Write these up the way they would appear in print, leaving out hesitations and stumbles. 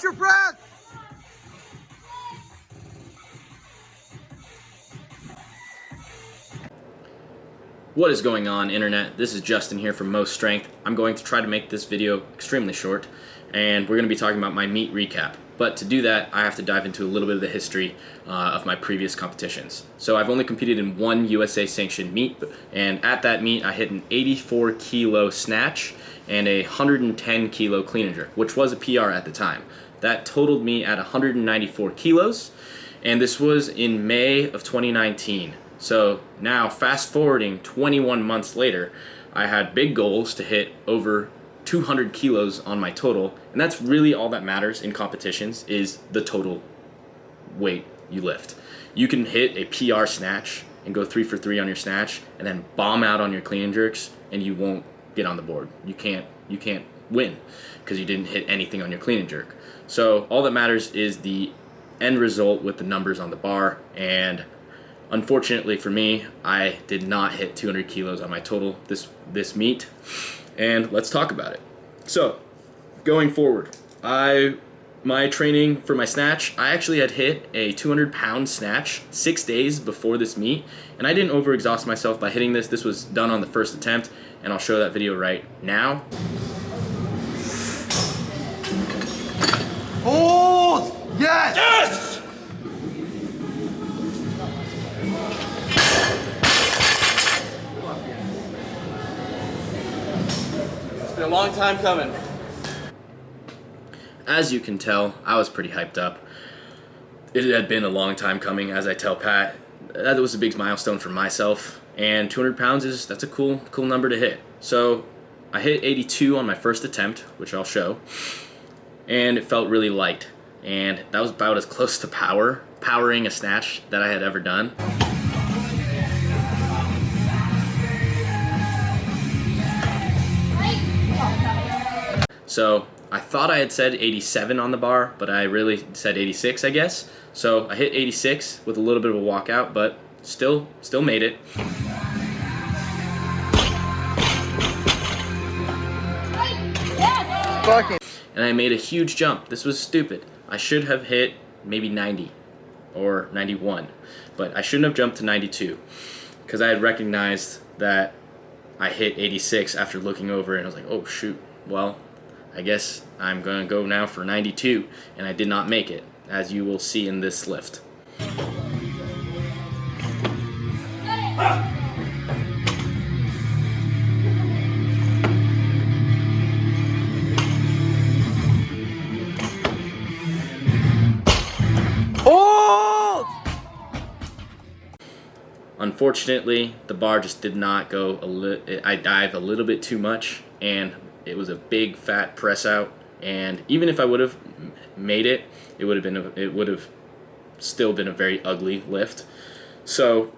Catch your breath! What is going on, internet? This is Justin here from Most Strength. I'm going to try to make this video extremely short, and we're going to be talking about my meet recap. But to do that, I have to dive into a little bit of the history of my previous competitions. So I've only competed in one USA sanctioned meet, and at that meet I hit an 84 kilo snatch and a 110 kilo clean and jerk, which was a PR at the time. That totaled me at 194 kilos, and this was in May of 2019. So now, fast forwarding 21 months later, I had big goals to hit over 200 kilos on my total, and that's really all that matters in competitions, is the total weight you lift. You can hit a PR snatch and go 3 for 3 on your snatch, and then bomb out on your clean and jerks, and you won't get on the board. You can't win because you didn't hit anything on your clean and jerk. So all that matters is the end result with the numbers on the bar, and unfortunately for me, I did not hit 200 kilos on my total this meet, and let's talk about it. So, going forward, my training for my snatch, I actually had hit a 200-pound snatch 6 days before this meet, and I didn't overexhaust myself by hitting this. This was done on the first attempt, and I'll show that video right now. Hold! Yes! Yes! It's been a long time coming. As you can tell, I was pretty hyped up. It had been a long time coming, as I tell Pat. That was a big milestone for myself, and 200 pounds that's a cool number to hit. So I hit 82 on my first attempt, which I'll show, and it felt really light, and that was about as close to powering a snatch that I had ever done. So I thought I had said 87 on the bar, but I really said 86, I guess. So I hit 86 with a little bit of a walkout, but still made it. Fucking. And I made a huge jump. This was stupid. I should have hit maybe 90 or 91, but I shouldn't have jumped to 92 because I had recognized that I hit 86 after looking over, and I was like, oh shoot, well, I guess I'm going to go now for 92, and I did not make it, as you will see in this lift. Hold! Unfortunately, the bar just did not go I dived a little bit too much, and it was a big fat press out, and even if I would have made it, it would have still been a very ugly lift. So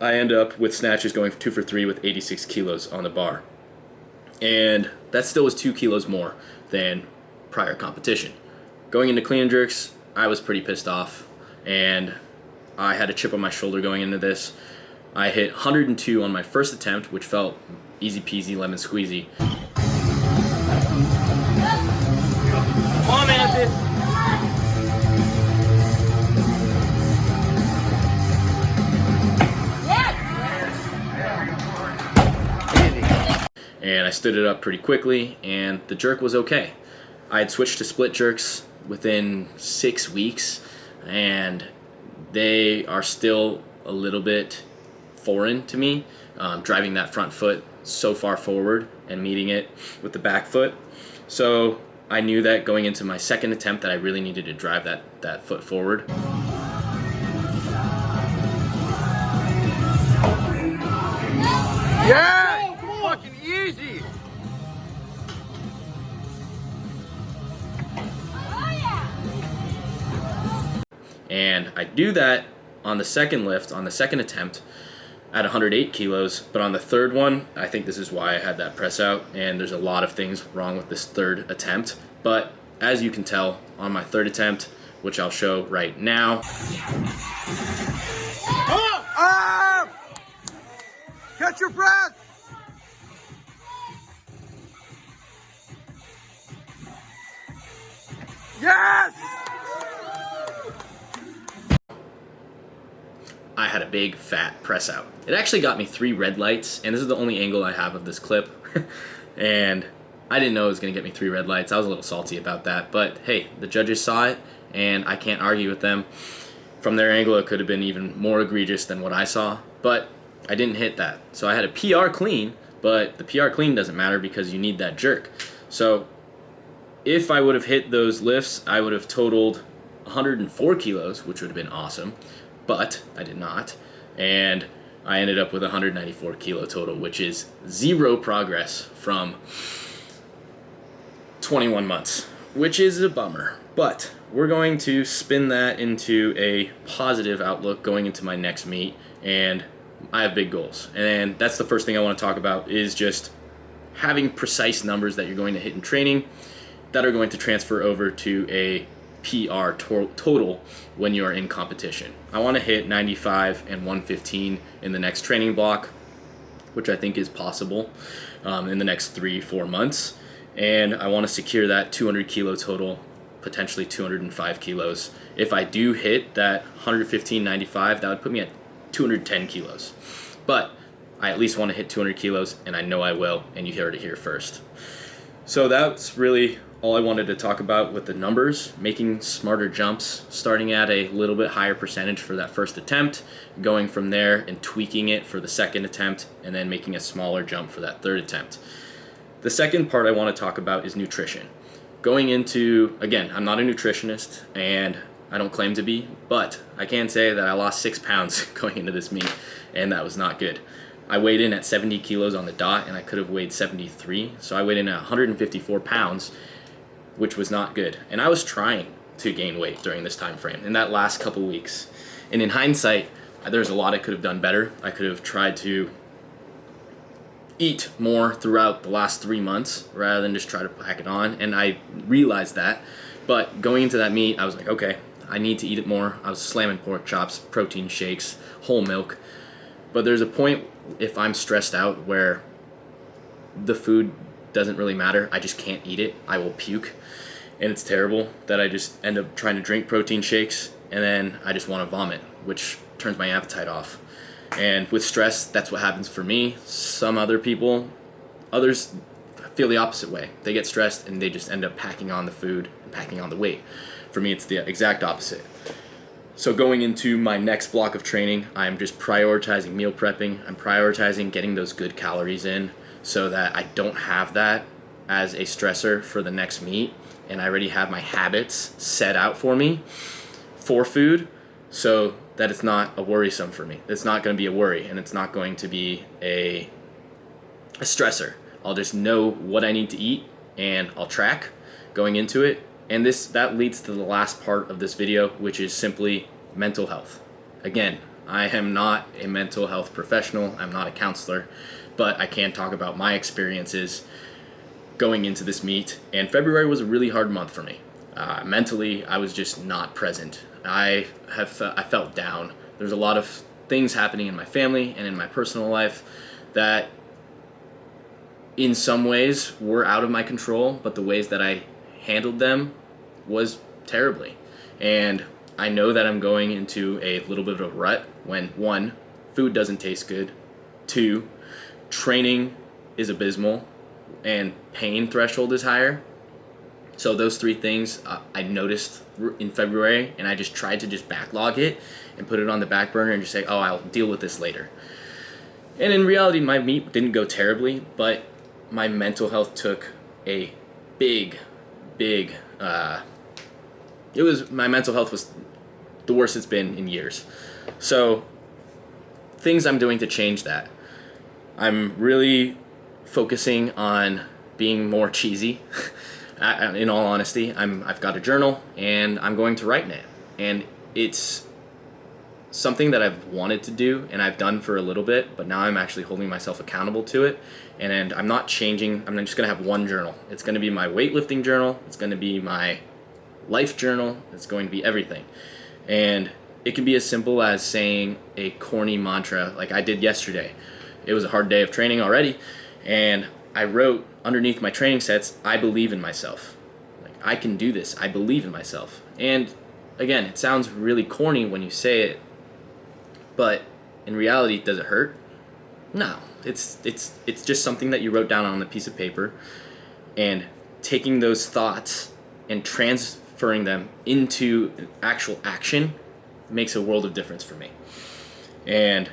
I end up with snatches going 2 for 3 with 86 kilos on the bar, and that still was 2 kilos more than prior competition. Going into clean and jerks, I was pretty pissed off, and I had a chip on my shoulder going into this. I hit 102 on my first attempt, which felt easy peasy lemon squeezy. Come on, Anthony. And I stood it up pretty quickly, and the jerk was okay. I had switched to split jerks within 6 weeks, and they are still a little bit foreign to me, driving that front foot so far forward and meeting it with the back foot. So I knew that going into my second attempt that I really needed to drive that foot forward. Yeah! Fucking easy! And I do that on the second lift, on the second attempt, at 108 kilos, but on the third one, I think this is why I had that press out, and there's a lot of things wrong with this third attempt, but as you can tell, on my third attempt, which I'll show right now. Ah! Catch your breath! Yes! I had a big fat press out. It actually got me 3 red lights, and this is the only angle I have of this clip. And I didn't know it was going to get me 3 red lights. I was a little salty about that, but hey, the judges saw it, and I can't argue with them. From their angle, it could have been even more egregious than what I saw, but I didn't hit that. So I had a PR clean, but the PR clean doesn't matter because you need that jerk. So if I would have hit those lifts, I would have totaled 104 kilos, which would have been awesome, but I did not. And I ended up with 194 kilo total, which is 0 progress from 21 months, which is a bummer. But we're going to spin that into a positive outlook going into my next meet, and I have big goals. And that's the first thing I want to talk about, is just having precise numbers that you're going to hit in training that are going to transfer over to a PR total when you are in competition. I want to hit 95 and 115 in the next training block, which I think is possible in the next 3-4 months. And I want to secure that 200 kilo total, potentially 205 kilos. If I do hit that 115.95, that would put me at 210 kilos. But I at least want to hit 200 kilos, and I know I will, and you heard it here first. So that's really all I wanted to talk about with the numbers, making smarter jumps, starting at a little bit higher percentage for that first attempt, going from there and tweaking it for the second attempt, and then making a smaller jump for that third attempt. The second part I want to talk about is nutrition. Going into, again, I'm not a nutritionist, and I don't claim to be, but I can say that I lost 6 pounds going into this meet, and that was not good. I weighed in at 70 kilos on the dot, and I could have weighed 73, so I weighed in at 154 pounds, which was not good. And I was trying to gain weight during this time frame, in that last couple weeks. And in hindsight, there's a lot I could have done better. I could have tried to eat more throughout the last 3 months rather than just try to pack it on, and I realized that. But going into that meet, I was like, okay, I need to eat it more. I was slamming pork chops, protein shakes, whole milk. But there's a point, if I'm stressed out, where the food doesn't really matter. I just can't eat it. I will puke, and it's terrible that I just end up trying to drink protein shakes, and then I just want to vomit, which turns my appetite off. And with stress, that's what happens for me. Some other people, others feel the opposite way. They get stressed and they just end up packing on the food and packing on the weight. For me, it's the exact opposite. So going into my next block of training, I'm just prioritizing meal prepping. I'm prioritizing getting those good calories in so that I don't have that as a stressor for the next meet. And I already have my habits set out for me for food, so that it's not a worrisome for me. It's not going to be a worry, and it's not going to be a stressor. I'll just know what I need to eat, and I'll track going into it. And that leads to the last part of this video, which is simply mental health. Again, I am not a mental health professional. I'm not a counselor, but I can talk about my experiences going into this meet. And February was a really hard month for me. Mentally, I was just not present. I felt down. There's a lot of things happening in my family and in my personal life that in some ways were out of my control, but the ways that I handled them was terribly. And I know that I'm going into a little bit of a rut when, 1, food doesn't taste good, 2, training is abysmal, and pain threshold is higher. So those 3 things I noticed in February, and I just tried to just backlog it and put it on the back burner and just say, oh, I'll deal with this later. And in reality, my meet didn't go terribly, but my mental health took a big, my mental health was the worst it's been in years. So things I'm doing to change that. I'm really focusing on being more cheesy. In all honesty, I've got a journal, and I'm going to write in it. And it's something that I've wanted to do, and I've done for a little bit, but now I'm actually holding myself accountable to it. And I'm not changing. I'm just going to have one journal. It's going to be my weightlifting journal. It's going to be my life journal. It's going to be everything. And it can be as simple as saying a corny mantra like I did yesterday. It was a hard day of training already, and I wrote underneath my training sets, I believe in myself. Like, I can do this. I believe in myself. And again, it sounds really corny when you say it, But in reality, does it hurt? No. It's just something that you wrote down on a piece of paper, and taking those thoughts and transferring them into actual action makes a world of difference for me. And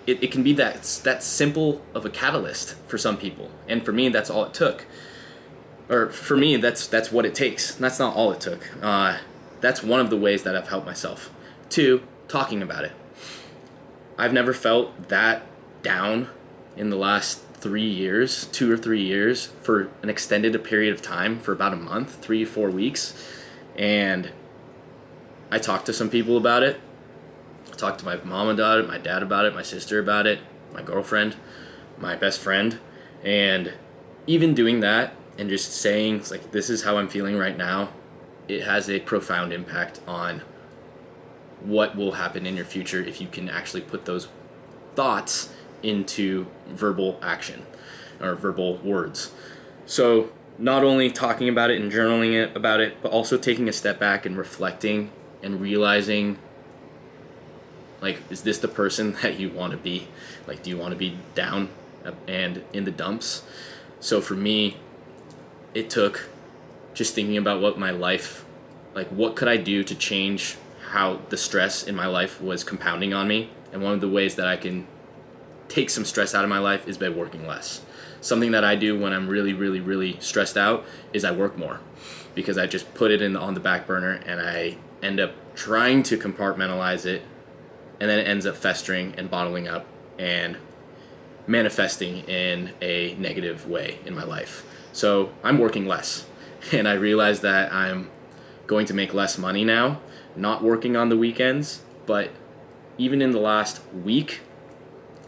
it can be that simple of a catalyst for some people, and for me that's all it took. Or for me, that's what it takes. That's not all it took. That's one of the ways that I've helped myself. 2, talking about it. I've never felt that down in the last 3 years, 2 or 3 years, for an extended period of time, for about a month, 3-4 weeks. And I talked to some people about it. I talked to my mom about it, my dad about it, my sister about it, my girlfriend, my best friend. And even doing that and just saying, like, this is how I'm feeling right now, it has a profound impact on what will happen in your future if you can actually put those thoughts into verbal action or verbal words. So not only talking about it and journaling it about it, but also taking a step back and reflecting and realizing, like, is this the person that you want to be? Like, do you want to be down and in the dumps? So for me, it took just thinking about what my life, like, what could I do to change how the stress in my life was compounding on me. And one of the ways that I can take some stress out of my life is by working less. Something that I do when I'm really, really, really stressed out is I work more, because I just put it on the back burner, and I end up trying to compartmentalize it, and then it ends up festering and bottling up and manifesting in a negative way in my life. So I'm working less, and I realize that I'm going to make less money now, not working on the weekends. But even in the last week,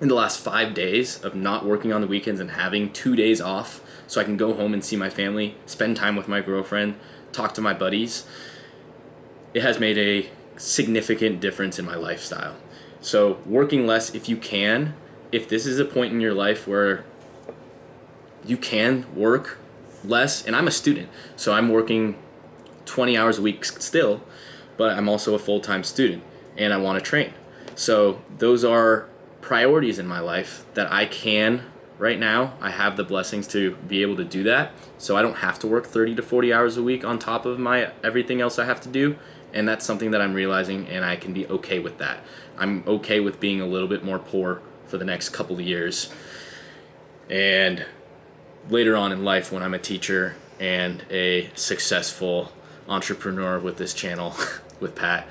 in the last 5 days of not working on the weekends and having 2 days off so I can go home and see my family, spend time with my girlfriend, talk to my buddies, it has made a significant difference in my lifestyle. So working less if you can. If this is a point in your life where you can work less, and I'm a student, so I'm working 20 hours a week still, but I'm also a full-time student, and I want to train. So those are priorities in my life that I can right now. I have the blessings to be able to do that, so I don't have to work 30 to 40 hours a week on top of my everything else I have to do. And that's something that I'm realizing, and I can be okay with that. I'm okay with being a little bit more poor for the next couple of years. And later on in life, when I'm a teacher and a successful entrepreneur with this channel, with Pat,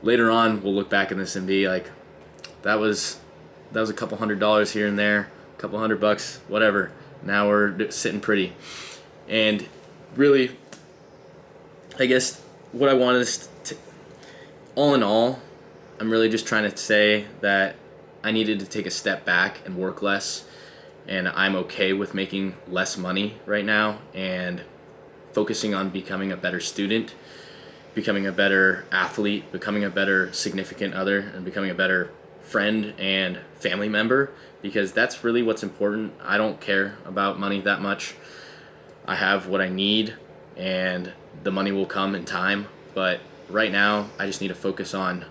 later on we'll look back at this and be like, that was a couple $100 here and there, a couple $100, whatever. Now we're sitting pretty. And really, I guess what I wanted is to, all in all, I'm really just trying to say that I needed to take a step back and work less, and I'm okay with making less money right now and focusing on becoming a better student, becoming a better athlete, becoming a better significant other, and becoming a better friend and family member, because that's really what's important. I don't care about money that much. I have what I need, and the money will come in time. But right now, I just need to focus on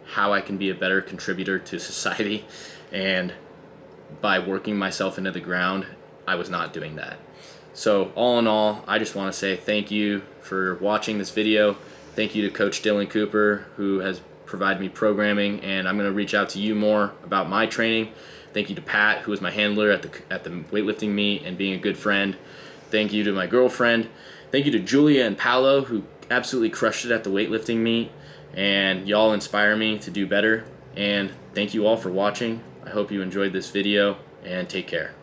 how I can be a better contributor to society. And by working myself into the ground, I was not doing that. So all in all, I just want to say thank you for watching this video. Thank you to Coach Dylan Cooper, who has provided me programming, and I'm going to reach out to you more about my training. Thank you to Pat, who was my handler at the weightlifting meet and being a good friend. Thank you to my girlfriend. Thank you to Julia and Paolo, who absolutely crushed it at the weightlifting meet, and y'all inspire me to do better. And thank you all for watching. I hope you enjoyed this video, and take care.